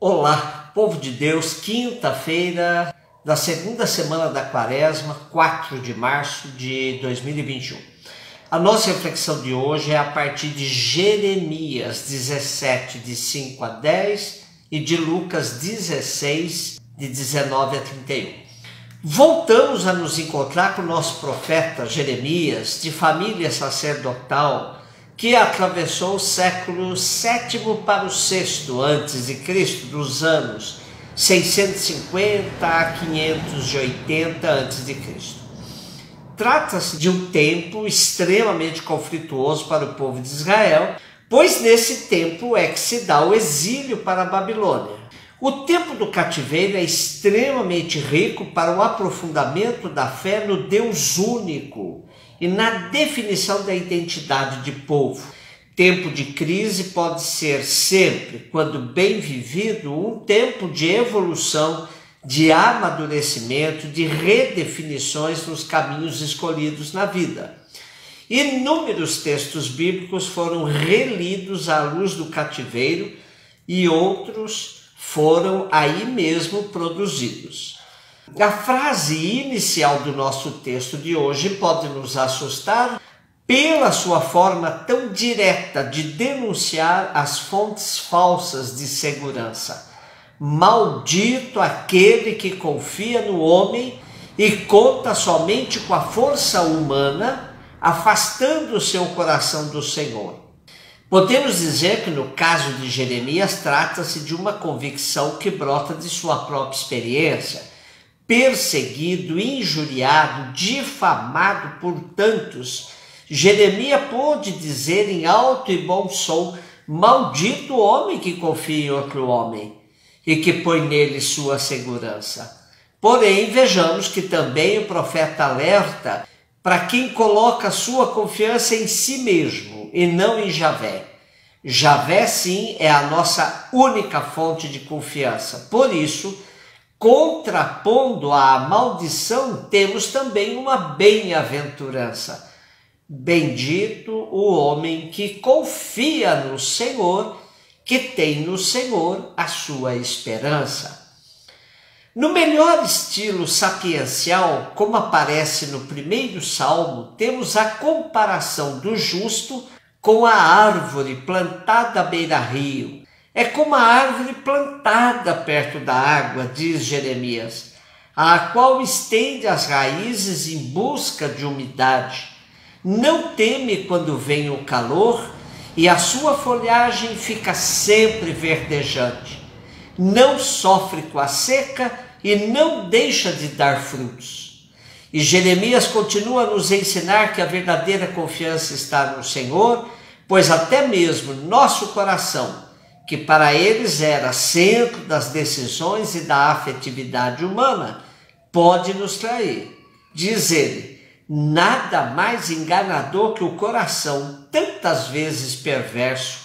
Olá, povo de Deus, quinta-feira da segunda semana da Quaresma, 4 de março de 2021. A nossa reflexão de hoje é a partir de Jeremias 17, de 5 a 10 e de Lucas 16, de 19 a 31. Voltamos a nos encontrar com o nosso profeta Jeremias, de família sacerdotal, que atravessou o século VII para o VI a.C., dos anos 650 a 580 a.C. Trata-se de um tempo extremamente conflituoso para o povo de Israel, pois nesse tempo é que se dá o exílio para a Babilônia. O tempo do cativeiro é extremamente rico para o aprofundamento da fé no Deus único e na definição da identidade de povo. Tempo de crise pode ser sempre, quando bem vivido, um tempo de evolução, de amadurecimento, de redefinições nos caminhos escolhidos na vida. Inúmeros textos bíblicos foram relidos à luz do cativeiro e outros foram aí mesmo produzidos. A frase inicial do nosso texto de hoje pode nos assustar pela sua forma tão direta de denunciar as fontes falsas de segurança. Maldito aquele que confia no homem e conta somente com a força humana, afastando o seu coração do Senhor. Podemos dizer que no caso de Jeremias trata-se de uma convicção que brota de sua própria experiência. Perseguido, injuriado, difamado por tantos, Jeremias pôde dizer em alto e bom som: maldito o homem que confia em outro homem e que põe nele sua segurança. Porém, vejamos que também o profeta alerta para quem coloca sua confiança em si mesmo e não em Javé. Javé, sim, é a nossa única fonte de confiança. Por isso, contrapondo à maldição, temos também uma bem-aventurança. Bendito o homem que confia no Senhor, que tem no Senhor a sua esperança. No melhor estilo sapiencial, como aparece no primeiro salmo, temos a comparação do justo com a árvore plantada à beira-rio. É como a árvore plantada perto da água, diz Jeremias, a qual estende as raízes em busca de umidade. Não teme quando vem o calor e a sua folhagem fica sempre verdejante. Não sofre com a seca e não deixa de dar frutos. E Jeremias continua a nos ensinar que a verdadeira confiança está no Senhor, pois até mesmo nosso coração, que para eles era centro das decisões e da afetividade humana, pode nos trair. Diz ele: nada mais enganador que o coração, tantas vezes perverso.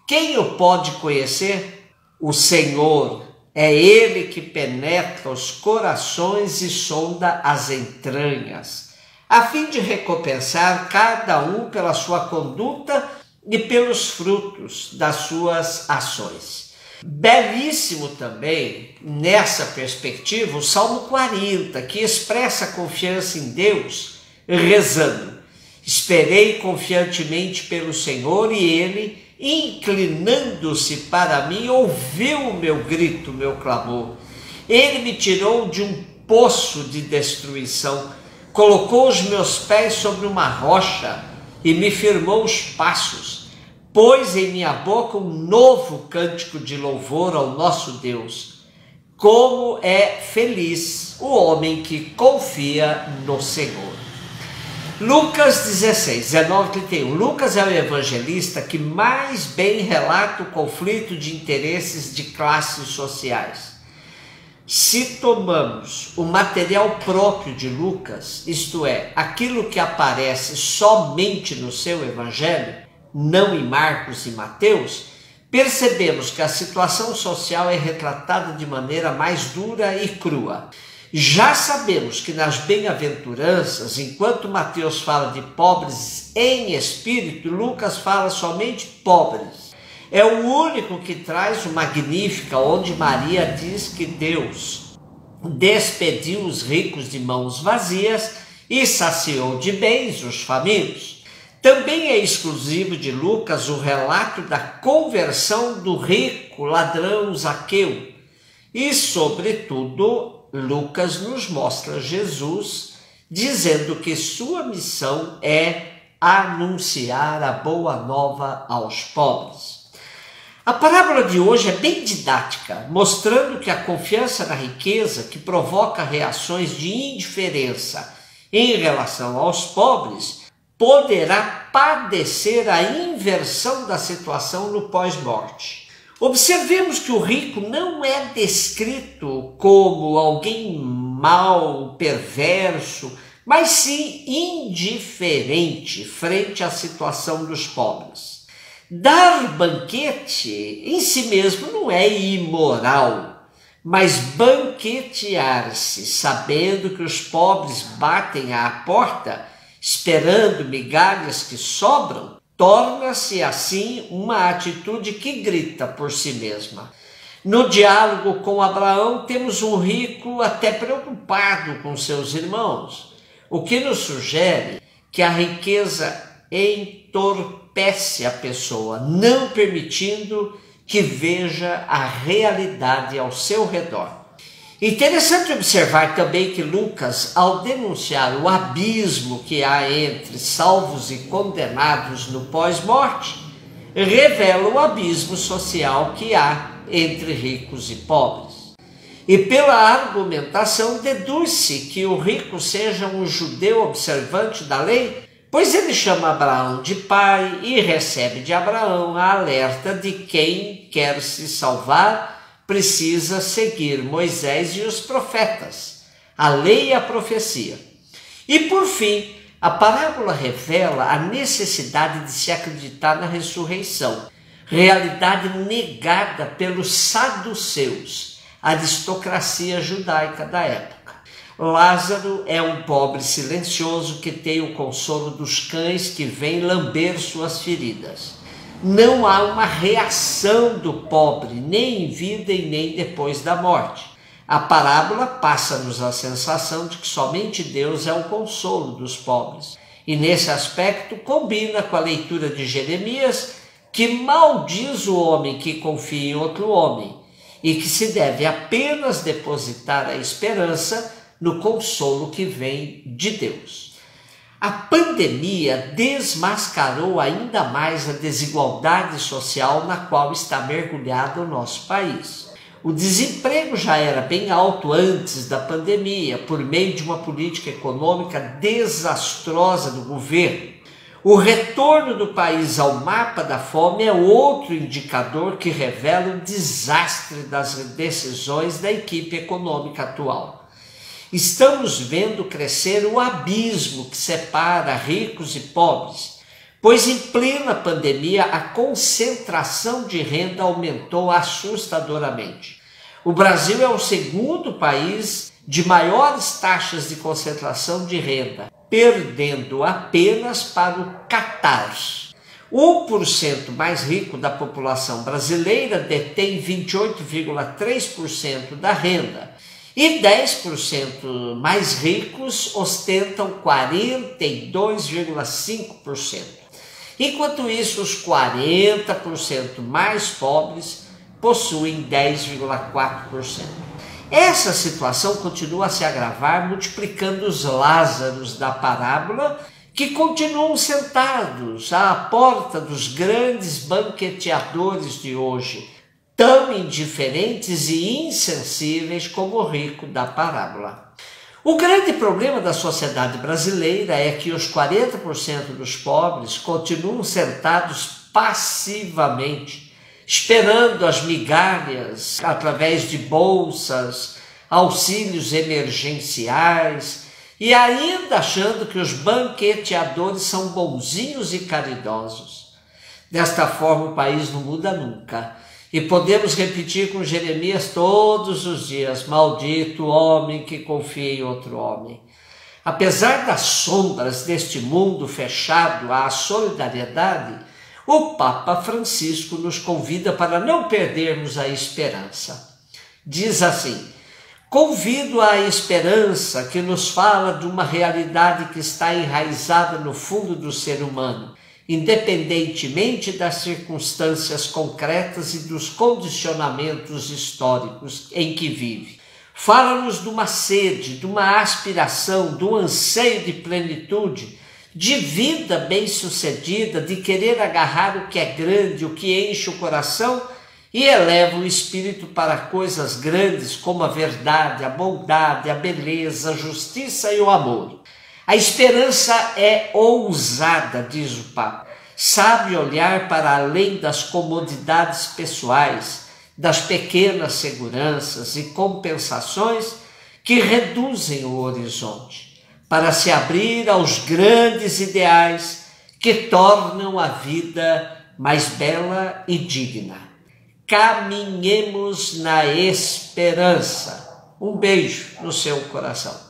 Quem o pode conhecer? O Senhor. É Ele que penetra os corações e sonda as entranhas, a fim de recompensar cada um pela sua conduta e pelos frutos das suas ações. Belíssimo também, nessa perspectiva, o Salmo 40, que expressa a confiança em Deus, rezando: esperei confiantemente pelo Senhor e Ele, inclinando-se para mim, ouviu o meu grito, o meu clamor. Ele me tirou de um poço de destruição, colocou os meus pés sobre uma rocha e me firmou os passos. Pôs em minha boca um novo cântico de louvor ao nosso Deus. Como é feliz o homem que confia no Senhor. Lucas 16, 19, 31. Lucas é o evangelista que mais bem relata o conflito de interesses de classes sociais. Se tomamos o material próprio de Lucas, isto é, aquilo que aparece somente no seu evangelho, não em Marcos e Mateus, percebemos que a situação social é retratada de maneira mais dura e crua. Já sabemos que nas bem-aventuranças, enquanto Mateus fala de pobres em espírito, Lucas fala somente pobres. é o único que traz o Magnífica, onde Maria diz que Deus despediu os ricos de mãos vazias e saciou de bens os famintos. Também é exclusivo de Lucas o relato da conversão do rico ladrão Zaqueu. E, sobretudo, Lucas nos mostra Jesus dizendo que sua missão é anunciar a boa nova aos pobres. A parábola de hoje é bem didática, mostrando que a confiança na riqueza, que provoca reações de indiferença em relação aos pobres, poderá padecer a inversão da situação no pós-morte. Observemos que o rico não é descrito como alguém mau, perverso, mas sim indiferente frente à situação dos pobres. Dar banquete em si mesmo não é imoral, mas banquetear-se sabendo que os pobres batem à porta, esperando migalhas que sobram, torna-se assim uma atitude que grita por si mesma. No diálogo com Abraão, temos um rico até preocupado com seus irmãos, o que nos sugere que a riqueza entorpece a pessoa, não permitindo que veja a realidade ao seu redor. Interessante observar também que Lucas, ao denunciar o abismo que há entre salvos e condenados no pós-morte, revela o abismo social que há entre ricos e pobres. E pela argumentação deduz-se que o rico seja um judeu observante da lei, pois ele chama Abraão de pai e recebe de Abraão a alerta de quem quer se salvar precisa seguir Moisés e os profetas, a lei e a profecia. E por fim, a parábola revela a necessidade de se acreditar na ressurreição, realidade negada pelos saduceus, aristocracia judaica da época. Lázaro é um pobre silencioso que tem o consolo dos cães que vêm lamber suas feridas. Não há uma reação do pobre, nem em vida e nem depois da morte. A parábola passa-nos a sensação de que somente Deus é o consolo dos pobres. E nesse aspecto combina com a leitura de Jeremias, que maldiz o homem que confia em outro homem e que se deve apenas depositar a esperança no consolo que vem de Deus. A pandemia desmascarou ainda mais a desigualdade social na qual está mergulhado o nosso país. O desemprego já era bem alto antes da pandemia, por meio de uma política econômica desastrosa do governo. O retorno do país ao mapa da fome é outro indicador que revela o desastre das decisões da equipe econômica atual. Estamos vendo crescer o abismo que separa ricos e pobres, pois em plena pandemia a concentração de renda aumentou assustadoramente. O Brasil é o segundo país de maiores taxas de concentração de renda, perdendo apenas para o Catar. 1% mais rico da população brasileira detém 28,3% da renda e 10% mais ricos ostentam 42,5%. Enquanto isso, os 40% mais pobres possuem 10,4%. Essa situação continua a se agravar, multiplicando os Lázaros da parábola, que continuam sentados à porta dos grandes banqueteadores de hoje, tão indiferentes e insensíveis como o rico da parábola. O grande problema da sociedade brasileira é que os 40% dos pobres continuam sentados passivamente, esperando as migalhas através de bolsas, auxílios emergenciais e ainda achando que os banqueteadores são bonzinhos e caridosos. Desta forma, o país não muda nunca. E podemos repetir com Jeremias todos os dias: maldito o homem que confia em outro homem. Apesar das sombras deste mundo fechado à solidariedade, o Papa Francisco nos convida para não perdermos a esperança. Diz assim: convido à esperança que nos fala de uma realidade que está enraizada no fundo do ser humano, independentemente das circunstâncias concretas e dos condicionamentos históricos em que vive. Fala-nos de uma sede, de uma aspiração, de um anseio de plenitude, de vida bem-sucedida, de querer agarrar o que é grande, o que enche o coração e eleva o espírito para coisas grandes como a verdade, a bondade, a beleza, a justiça e o amor. A esperança é ousada, diz o Papa. Sabe olhar para além das comodidades pessoais, das pequenas seguranças e compensações que reduzem o horizonte, para se abrir aos grandes ideais que tornam a vida mais bela e digna. Caminhemos na esperança. Um beijo no seu coração.